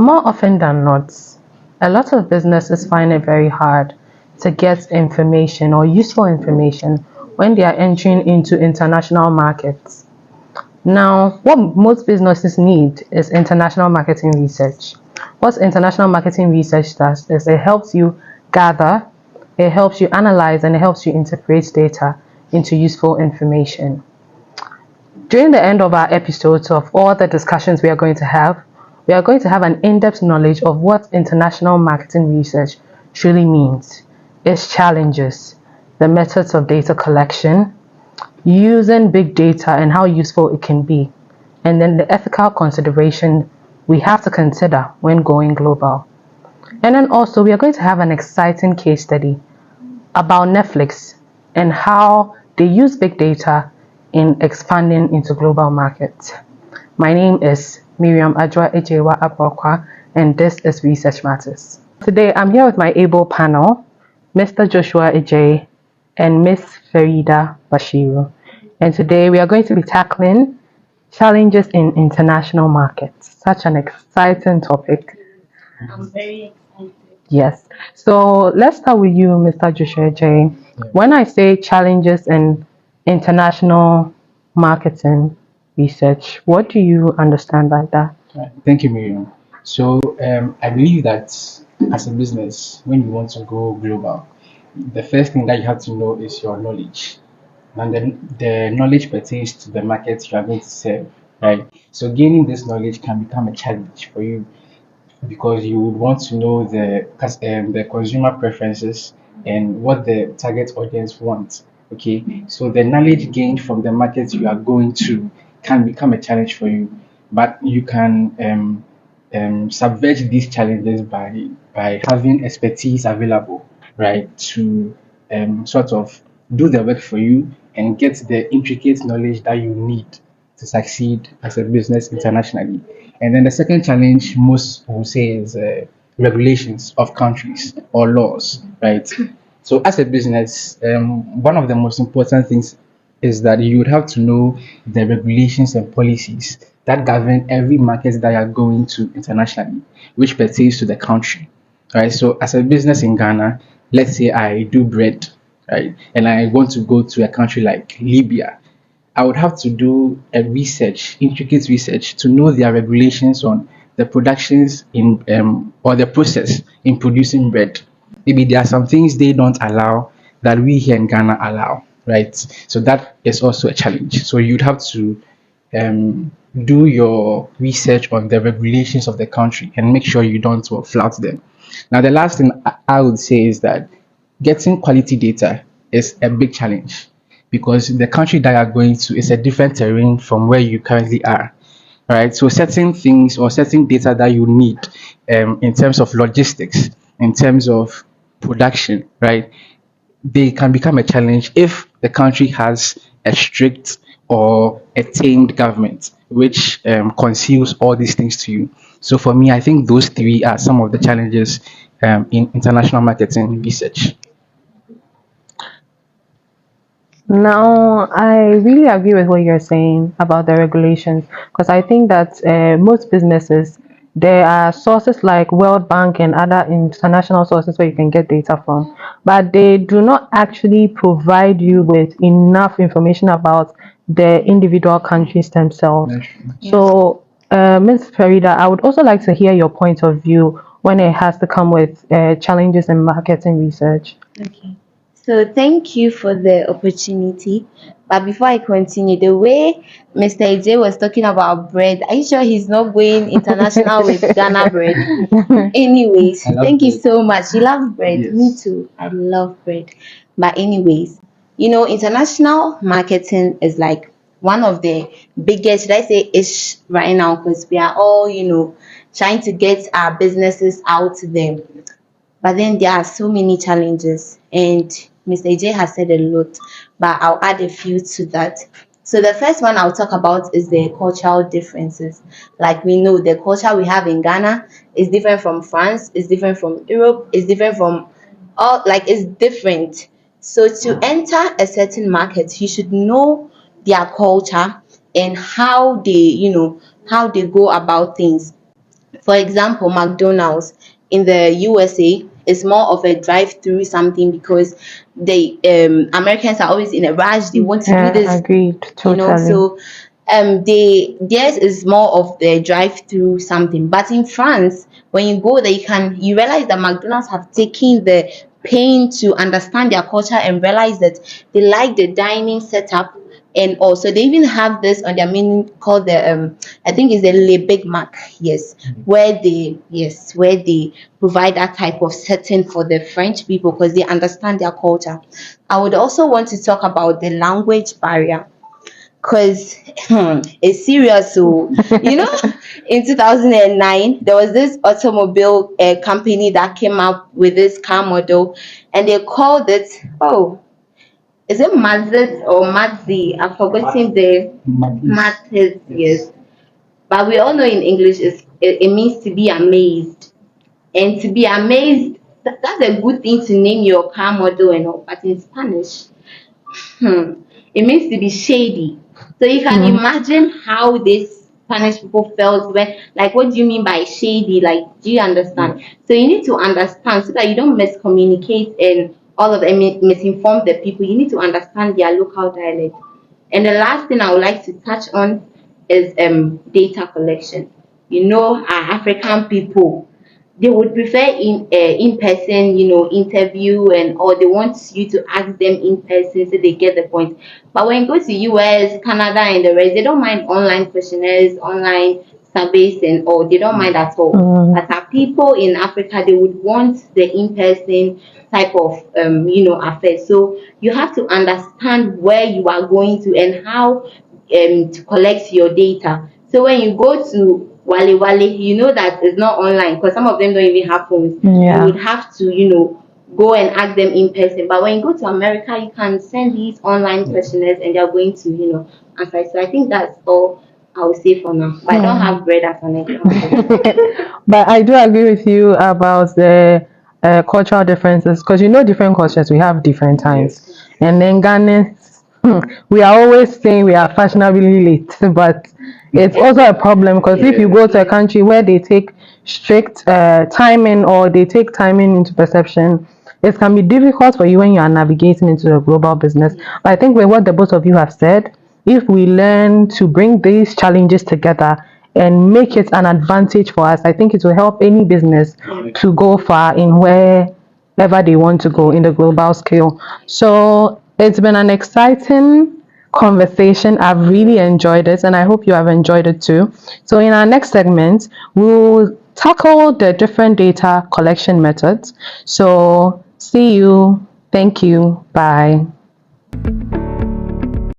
More often than not, a lot of businesses find it very hard to get information or useful information when they are entering into international markets. Now, what most businesses need is international marketing research. What international marketing research does is it helps you gather, it helps you analyze, and it helps you interpret data into useful information. During the end of our episodes of all the discussions we are going to have an in-depth knowledge of what international marketing research truly means, its challenges, the methods of data collection, using big data and how useful it can be, and then the ethical consideration we have to consider when going global. And then also, we are going to have an exciting case study about Netflix and how they use big data in expanding into global markets. My name is Miriam Ajwa Ejewa Abokwa, and this is Research Matters. Today, I'm here with my able panel, Mr. Joshua Ejay and Miss Farida Bashiru. And today, we are going to be tackling challenges in international markets. Such an exciting topic. I'm very excited. Yes. So let's start with you, Mr. Joshua J. When I say challenges in international marketing research, what do you understand by that? Right. Thank you, Miriam. So I believe that as a business, when you want to go global, the first thing that you have to know is your knowledge. And then the knowledge pertains to the market you are going to serve, right? So gaining this knowledge can become a challenge for you because you would want to know the consumer preferences and what the target audience wants. Okay, so the knowledge gained from the market you are going to can become a challenge for you, but you can subvert these challenges by having expertise available, right, to sort of do the work for you and get the intricate knowledge that you need to succeed as a business internationally. And then the second challenge most will say is regulations of countries or laws, right? So as a business, one of the most important things is that you would have to know the regulations and policies that govern every market that you are going to internationally, which pertains to the country, right? So as a business in Ghana, let's say I do bread, right, and I want to go to a country like Libya, I would have to do a research, intricate research, to know their regulations on the productions in or the process in producing bread. Maybe there are some things they don't allow that we here in Ghana allow, right? So that is also a challenge. So you'd have to do your research on the regulations of the country and make sure you don't flout them. Now, the last thing I would say is that getting quality data is a big challenge because the country that you're going to is a different terrain from where you currently are. All right, so certain things or certain data that you need in terms of logistics, in terms of production, right, they can become a challenge if the country has a strict or a tamed government which conceals all these things to you. So for me, I think those three are some of the challenges in international marketing research. Now, I really agree with what you're saying about the regulations because I think that most businesses, there are sources like World Bank and other international sources where you can get data from, but they do not actually provide you with enough information about the individual countries themselves. So, Ms. Farida, I would also like to hear your point of view when it has to come with challenges in marketing research. Okay. So thank you for the opportunity. But before I continue, the way Mr. AJ was talking about bread, are you sure he's not going international with Ghana bread? Anyways, I love thank you bread. so much. You love bread. Yes. Me too. I love bread. But anyways, international marketing is like one of the biggest, should I say, ish right now because we are all, trying to get our businesses out there. But then there are so many challenges, and Mr. AJ has said a lot, but I'll add a few to that. So the first one I'll talk about is the cultural differences. Like we know the culture we have in Ghana is different from France, is different from Europe, is different from all, like it's different. So to enter a certain market, you should know their culture and how they go about things. For example, McDonald's in the USA is more of a drive-through something because they Americans are always in a rush. They want to do Yeah, this, agreed. Totally. so theirs is more of the drive-through something. But in France, when you go there, you realize that McDonald's have taken the pain to understand their culture and realize that they like the dining setup. And also they even have this on their menu called the I think it's the Le Big Mac, yes, where they provide that type of setting for the French people because they understand their culture. I would also want to talk about the language barrier because it's serious. So, in 2009, there was this automobile company that came up with this car model and they called it, oh, is it Mazda or Mazzi? I've forgotten the Mazda, yes. But we all know in English it means to be amazed. And to be amazed, that's a good thing to name your car model and all. But in Spanish, it means to be shady. So you can imagine how these Spanish people felt when, like, what do you mean by shady? Like, do you understand? So you need to understand so that you don't miscommunicate and all of them misinform the people. You need to understand their local dialect. And the last thing I would like to touch on is data collection. Our African people, they would prefer in person, interview, and or they want you to ask them in person so they get the point. But when you go to US, Canada, and the rest, they don't mind online questionnaires, online surveys, and all. They don't mind at all. But our people in Africa, they would want the in person type of affair. So you have to understand where you are going to and how to collect your data. So when you go to Wale Wale, you know that it's not online because some of them don't even have phones. Yeah. You would have to, go and ask them in person. But when you go to America, you can send these online questionnaires and they're going to, answer. So I think that's all I will say for now. But I don't have bread as an example. But I do agree with you about the cultural differences because different cultures we have different times, and then Ghanaians we are always saying we are fashionably late, but it's also a problem because if you go to a country where they take strict timing or they take timing into perception, it can be difficult for you when you are navigating into a global business. But I think with what the both of you have said, if we learn to bring these challenges together and make it an advantage for us, I think it will help any business to go far in wherever they want to go in the global scale. So it's been an exciting conversation. I've really enjoyed it and I hope you have enjoyed it too. So in our next segment, we'll tackle the different data collection methods. So see you. Thank you. Bye.